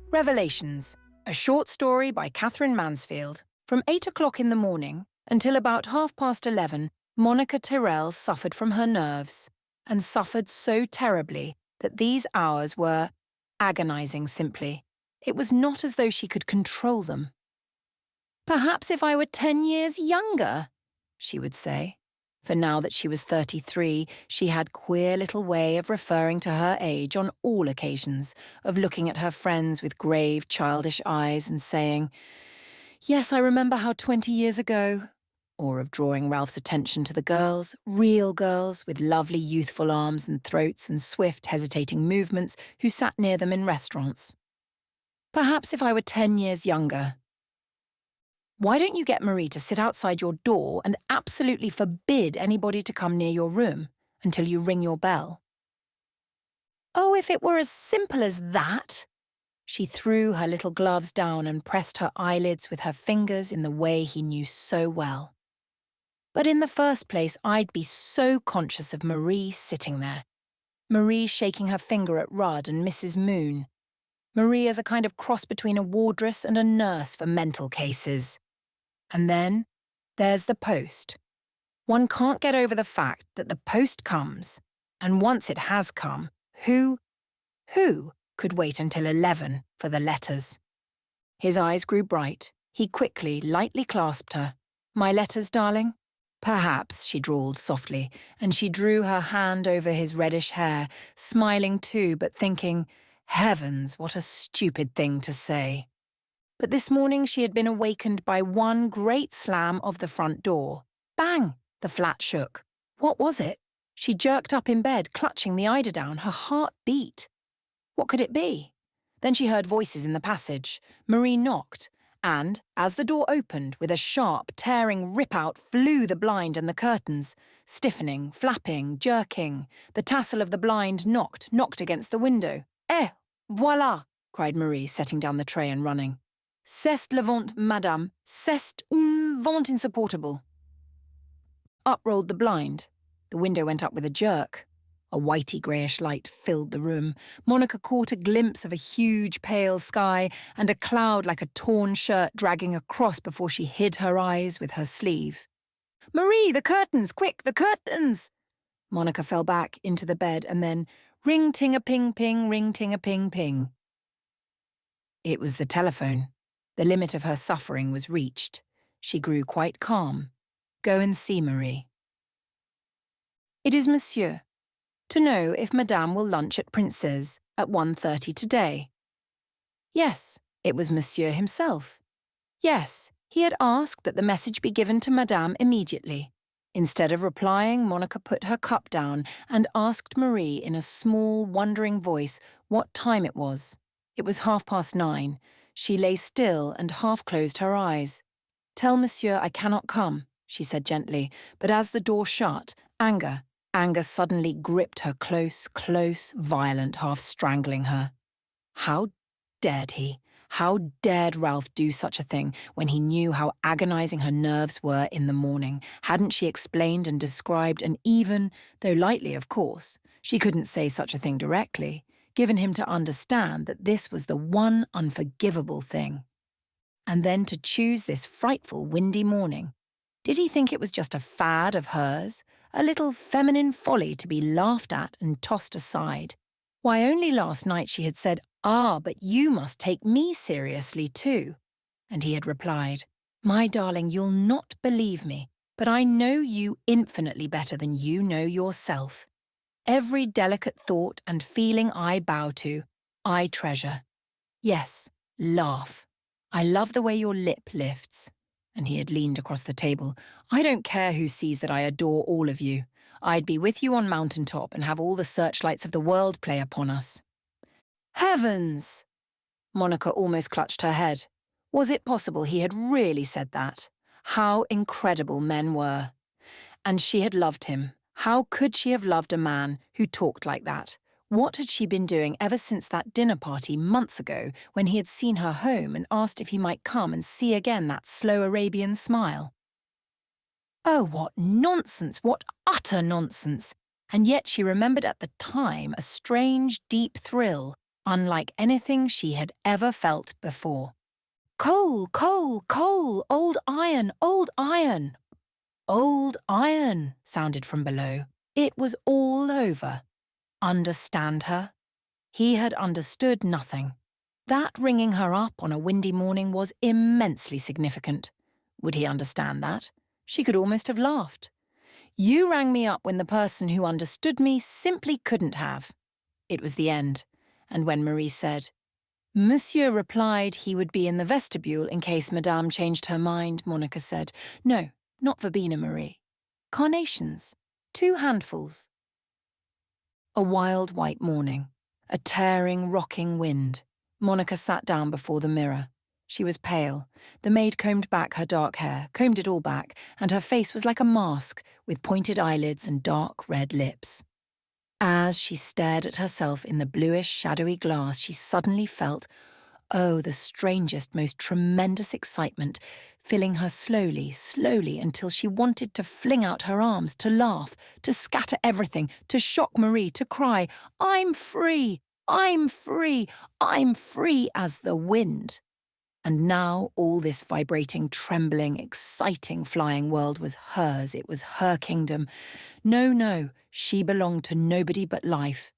Revelations, a short story by Katherine Mansfield. From 8 o'clock in the morning until about 11:30, Monica Tyrell suffered from her nerves, and suffered so terribly that these hours were agonizing simply. It was not as though she could control them. "Perhaps if I were 10 years younger," she would say. For now that she was 33, she had queer little way of referring to her age on all occasions, of looking at her friends with grave, childish eyes and saying, "Yes, I remember how 20 years ago," or of drawing Ralph's attention to the girls, real girls, with lovely youthful arms and throats and swift, hesitating movements, who sat near them in restaurants. "Perhaps if I were 10 years younger. Why don't you get Marie to sit outside your door and absolutely forbid anybody to come near your room until you ring your bell?" "Oh, if it were as simple as that!" She threw her little gloves down and pressed her eyelids with her fingers in the way he knew so well. "But in the first place, I'd be so conscious of Marie sitting there. Marie shaking her finger at Rudd and Mrs. Moon. Marie as a kind of cross between a wardress and a nurse for mental cases. And then there's the post. One can't get over the fact that the post comes, and once it has come, who could wait until 11 for the letters?" His eyes grew bright. He quickly, lightly clasped her. "My letters, darling?" "Perhaps," she drawled softly, and she drew her hand over his reddish hair, smiling too, but thinking, heavens, what a stupid thing to say. But this morning she had been awakened by one great slam of the front door. Bang! The flat shook. What was it? She jerked up in bed, clutching the eiderdown. Her heart beat. What could it be? Then she heard voices in the passage. Marie knocked, and, as the door opened, with a sharp, tearing rip-out flew the blind and the curtains, stiffening, flapping, jerking. The tassel of the blind knocked against the window. "Eh, voilà!" cried Marie, setting down the tray and running. "C'est le vent, madame. C'est un vent insupportable." Up rolled the blind. The window went up with a jerk. A whitey greyish light filled the room. Monica caught a glimpse of a huge pale sky and a cloud like a torn shirt dragging across before she hid her eyes with her sleeve. "Marie, the curtains! Quick, the curtains!" Monica fell back into the bed and then ring-ting-a-ping-ping, ring-ting-a-ping-ping. It was the telephone. The limit of her suffering was reached. She grew quite calm. "Go and see Marie." "It is Monsieur. To know if Madame will lunch at Prince's at 1:30 today." Yes, it was Monsieur himself. Yes, he had asked that the message be given to Madame immediately. Instead of replying, Monica put her cup down and asked Marie in a small, wondering voice what time it was. It was 9:30. She lay still and half-closed her eyes. "Tell Monsieur I cannot come," she said gently, but as the door shut, anger suddenly gripped her close, violent, half-strangling her. How dared he? How dared Ralph do such a thing when he knew how agonizing her nerves were in the morning? Hadn't she explained and described and even, though lightly of course, she couldn't say such a thing directly, given him to understand that this was the one unforgivable thing? And then to choose this frightful windy morning. Did he think it was just a fad of hers, a little feminine folly to be laughed at and tossed aside? Why, only last night she had said, "Ah, but you must take me seriously too." And he had replied, "My darling, you'll not believe me, but I know you infinitely better than you know yourself. Every delicate thought and feeling I bow to, I treasure. Yes, laugh. I love the way your lip lifts." And he had leaned across the table. "I don't care who sees that I adore all of you. I'd be with you on mountain top and have all the searchlights of the world play upon us." Heavens! Monica almost clutched her head. Was it possible he had really said that? How incredible men were. And she had loved him. How could she have loved a man who talked like that? What had she been doing ever since that dinner party months ago when he had seen her home and asked if he might come and see again that slow Arabian smile? Oh, what nonsense, what utter nonsense! And yet she remembered at the time a strange, deep thrill, unlike anything she had ever felt before. Coal, coal, coal, old iron, old iron. Old iron, sounded from below. It was all over. Understand her? He had understood nothing. That ringing her up on a windy morning was immensely significant. Would he understand that? She could almost have laughed. You rang me up when the person who understood me simply couldn't have. It was the end, and when Marie said, Monsieur replied he would be in the vestibule in case Madame changed her mind, Monica said, No, not verbena, Marie. Carnations. 2 handfuls. A wild white morning. A tearing, rocking wind. Monica sat down before the mirror. She was pale. The maid combed back her dark hair, combed it all back, and her face was like a mask, with pointed eyelids and dark red lips. As she stared at herself in the bluish, shadowy glass, she suddenly felt, oh, the strangest, most tremendous excitement, filling her slowly, slowly, until she wanted to fling out her arms, to laugh, to scatter everything, to shock Marie, to cry, I'm free, I'm free, I'm free as the wind. And now all this vibrating, trembling, exciting flying world was hers. It was her kingdom. No, no, she belonged to nobody but life.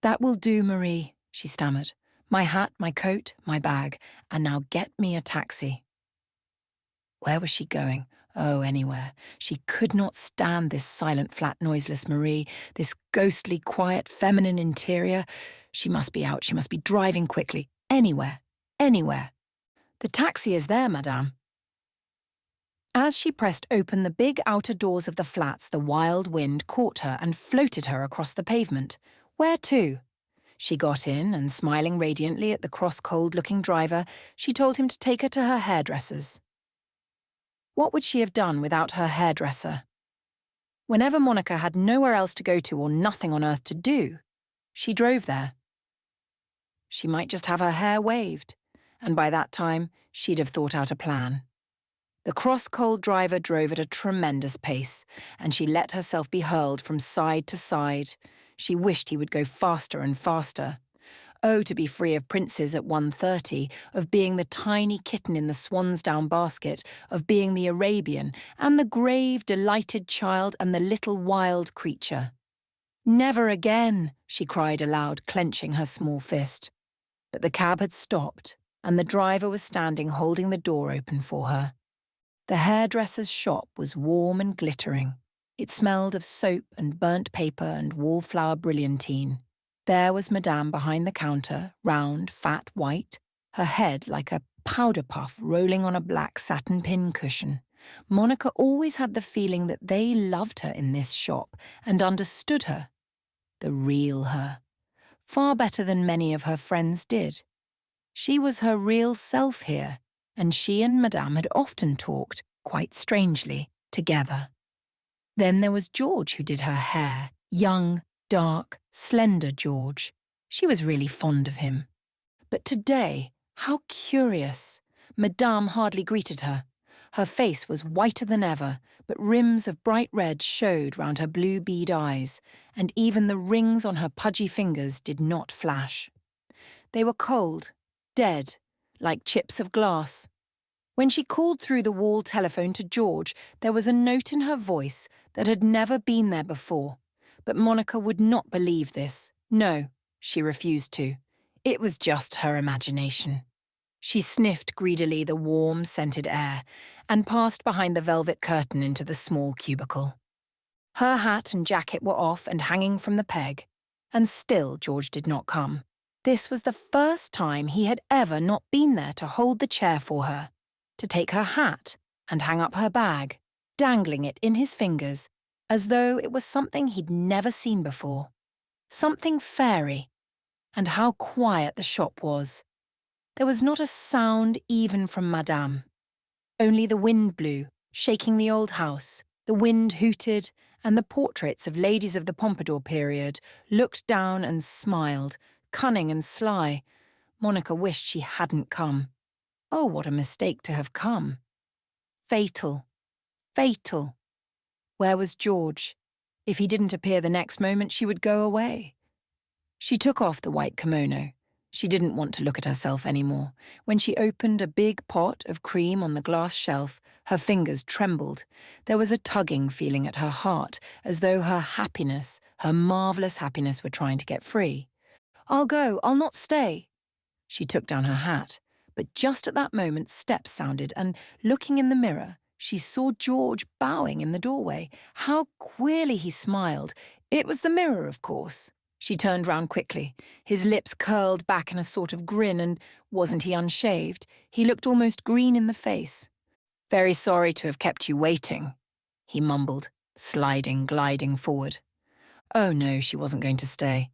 That will do, Marie, she stammered. My hat, my coat, my bag, and now get me a taxi. Where was she going? Oh, anywhere. She could not stand this silent, flat, noiseless Marie, this ghostly, quiet, feminine interior. She must be out, she must be driving quickly. Anywhere, anywhere. The taxi is there, madame. As she pressed open the big outer doors of the flats, the wild wind caught her and floated her across the pavement. Where to? She got in and, smiling radiantly at the cross-cold-looking driver, she told him to take her to her hairdresser's. What would she have done without her hairdresser? Whenever Monica had nowhere else to go to or nothing on earth to do, she drove there. She might just have her hair waved, and by that time she'd have thought out a plan. The cross-cold driver drove at a tremendous pace, and she let herself be hurled from side to side. She wished he would go faster and faster. Oh, to be free of princes at 1:30, of being the tiny kitten in the swansdown basket, of being the Arabian, and the grave, delighted child and the little wild creature. Never again, she cried aloud, clenching her small fist. But the cab had stopped, and the driver was standing holding the door open for her. The hairdresser's shop was warm and glittering. It smelled of soap and burnt paper and wallflower brilliantine. There was Madame behind the counter, round, fat, white, her head like a powder puff rolling on a black satin pincushion. Monica always had the feeling that they loved her in this shop and understood her. The real her. Far better than many of her friends did. She was her real self here, and she and Madame had often talked, quite strangely, together. Then there was George who did her hair, young, dark, slender George. She was really fond of him. But today, how curious. Madame hardly greeted her. Her face was whiter than ever, but rims of bright red showed round her blue bead eyes, and even the rings on her pudgy fingers did not flash. They were cold, dead, like chips of glass. When she called through the wall telephone to George, there was a note in her voice that had never been there before. But Monica would not believe this. No, she refused to. It was just her imagination. She sniffed greedily the warm, scented air and passed behind the velvet curtain into the small cubicle. Her hat and jacket were off and hanging from the peg, and still George did not come. This was the first time he had ever not been there to hold the chair for her, to take her hat and hang up her bag, dangling it in his fingers, as though it was something he'd never seen before. Something fairy. And how quiet the shop was. There was not a sound even from Madame. Only the wind blew, shaking the old house. The wind hooted, and the portraits of ladies of the Pompadour period looked down and smiled, cunning and sly. Monica wished she hadn't come. Oh, what a mistake to have come. Fatal. Fatal. Where was George? If he didn't appear the next moment, she would go away. She took off the white kimono. She didn't want to look at herself anymore. When she opened a big pot of cream on the glass shelf, her fingers trembled. There was a tugging feeling at her heart, as though her happiness, her marvellous happiness, were trying to get free. "I'll go, I'll not stay." She took down her hat, but just at that moment steps sounded, and looking in the mirror, she saw George bowing in the doorway. How queerly he smiled. It was the mirror, of course. She turned round quickly. His lips curled back in a sort of grin, and wasn't he unshaved? He looked almost green in the face. "Very sorry to have kept you waiting," he mumbled, gliding forward. Oh no, she wasn't going to stay.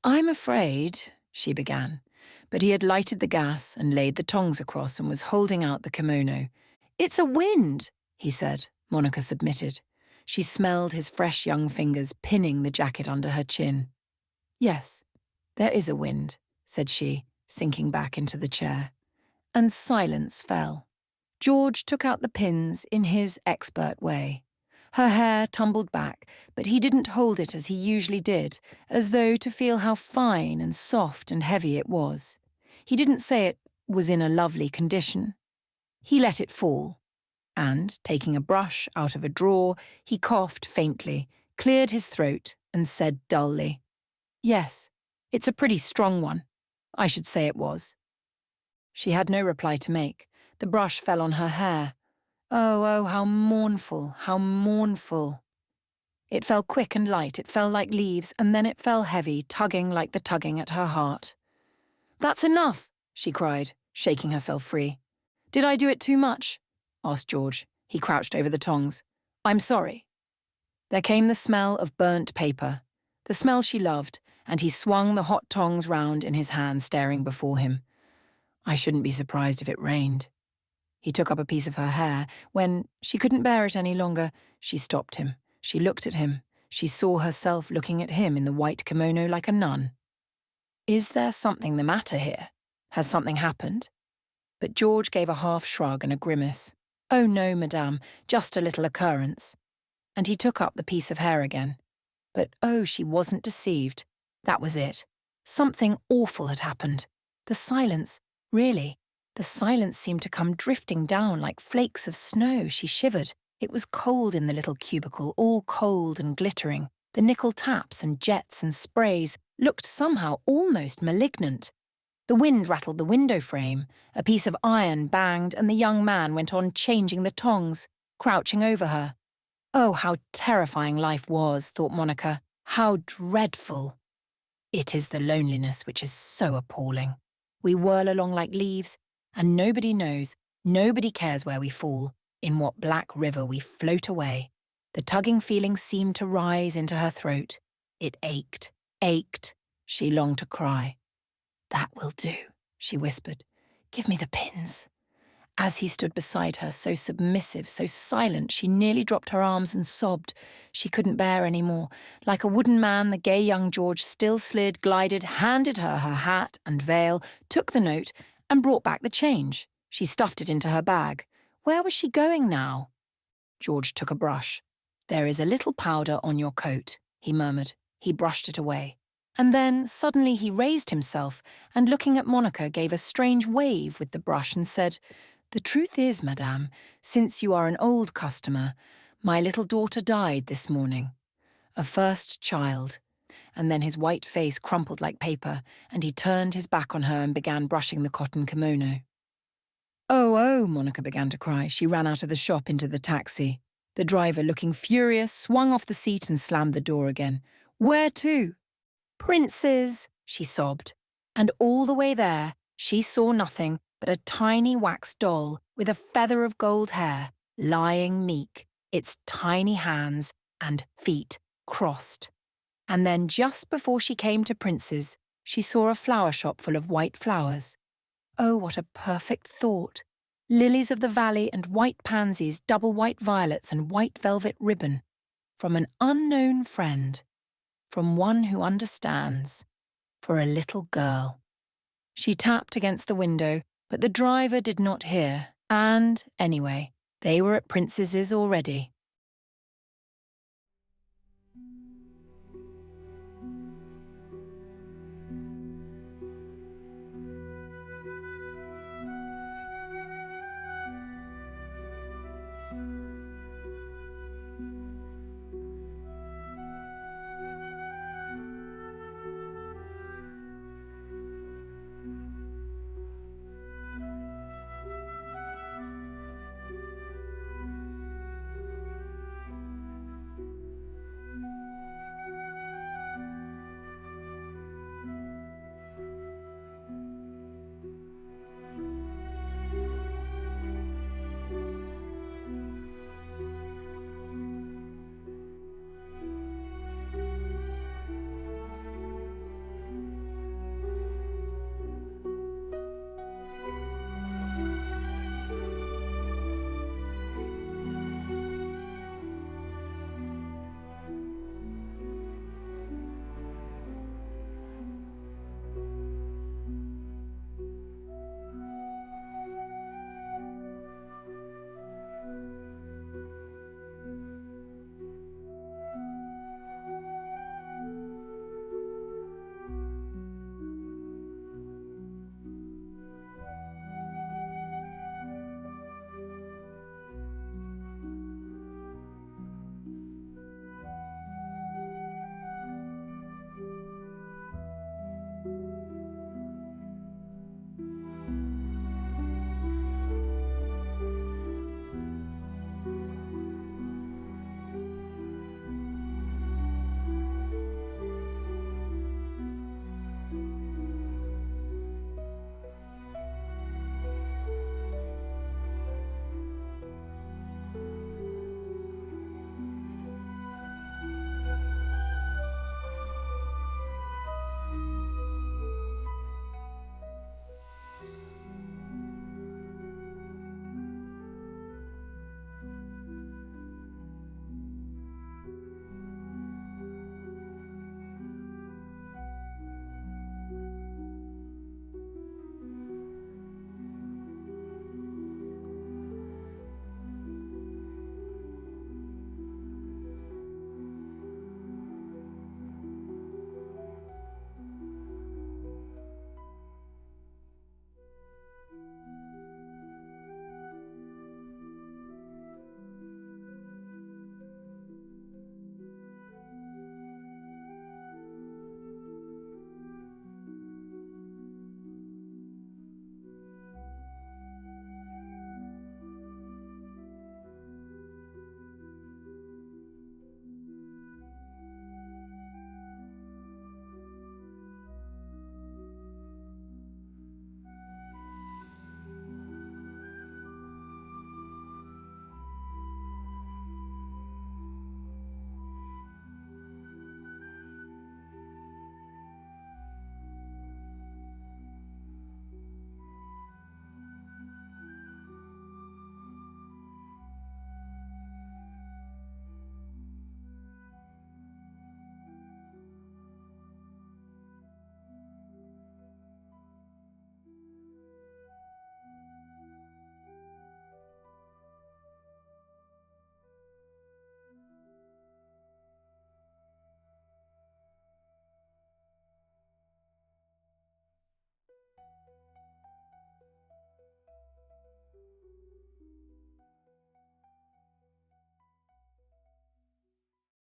"I'm afraid," she began, but he had lighted the gas and laid the tongs across and was holding out the kimono. "It's a wind," he said. Monica submitted. She smelled his fresh young fingers pinning the jacket under her chin. "Yes, there is a wind," said she, sinking back into the chair. And silence fell. George took out the pins in his expert way. Her hair tumbled back, but he didn't hold it as he usually did, as though to feel how fine and soft and heavy it was. He didn't say it was in a lovely condition. He let it fall, and, taking a brush out of a drawer, he coughed faintly, cleared his throat, and said dully, "Yes, it's a pretty strong one. I should say it was." She had no reply to make. The brush fell on her hair. Oh, how mournful, how mournful. It fell quick and light, it fell like leaves, and then it fell heavy, tugging like the tugging at her heart. "That's enough," she cried, shaking herself free. "Did I do it too much?" asked George. He crouched over the tongs. "I'm sorry." There came the smell of burnt paper, the smell she loved, and he swung the hot tongs round in his hand, staring before him. "I shouldn't be surprised if it rained." He took up a piece of her hair. When she couldn't bear it any longer, she stopped him. She looked at him. She saw herself looking at him in the white kimono like a nun. Is there something the matter here? Has something happened? But George gave a half shrug and a grimace. "Oh no, madame, just a little occurrence." And he took up the piece of hair again. But oh, she wasn't deceived. That was it. Something awful had happened. The silence, really, the silence seemed to come drifting down like flakes of snow. She shivered. It was cold in the little cubicle, all cold and glittering. The nickel taps and jets and sprays looked somehow almost malignant. The wind rattled the window frame. A piece of iron banged, and the young man went on changing the tongs, crouching over her. Oh, how terrifying life was, thought Monica. How dreadful. It is the loneliness which is so appalling. We whirl along like leaves, and nobody knows, nobody cares where we fall, in what black river we float away. The tugging feeling seemed to rise into her throat. It ached, ached. She longed to cry. "That will do," she whispered. "Give me the pins." As he stood beside her, so submissive, so silent, she nearly dropped her arms and sobbed. She couldn't bear any more. Like a wooden man, the gay young George still slid, glided, handed her her hat and veil, took the note, and brought back the change. She stuffed it into her bag. Where was she going now? George took a brush. "There is a little powder on your coat," he murmured. He brushed it away. And then, suddenly, he raised himself and, looking at Monica, gave a strange wave with the brush and said, "The truth is, madame, since you are an old customer, my little daughter died this morning. A first child." And then his white face crumpled like paper, and he turned his back on her and began brushing the cotton kimono. Oh, Monica began to cry. She ran out of the shop into the taxi. The driver, looking furious, swung off the seat and slammed the door again. "Where to?" "Prince's," she sobbed. And all the way there, she saw nothing but a tiny wax doll with a feather of gold hair, lying meek, its tiny hands and feet crossed. And then just before she came to Prince's, she saw a flower shop full of white flowers. Oh, what a perfect thought! Lilies of the valley and white pansies, double white violets and white velvet ribbon. From an unknown friend. From one who understands. For a little girl. She tapped against the window, but the driver did not hear, and, anyway, they were at Princess's already.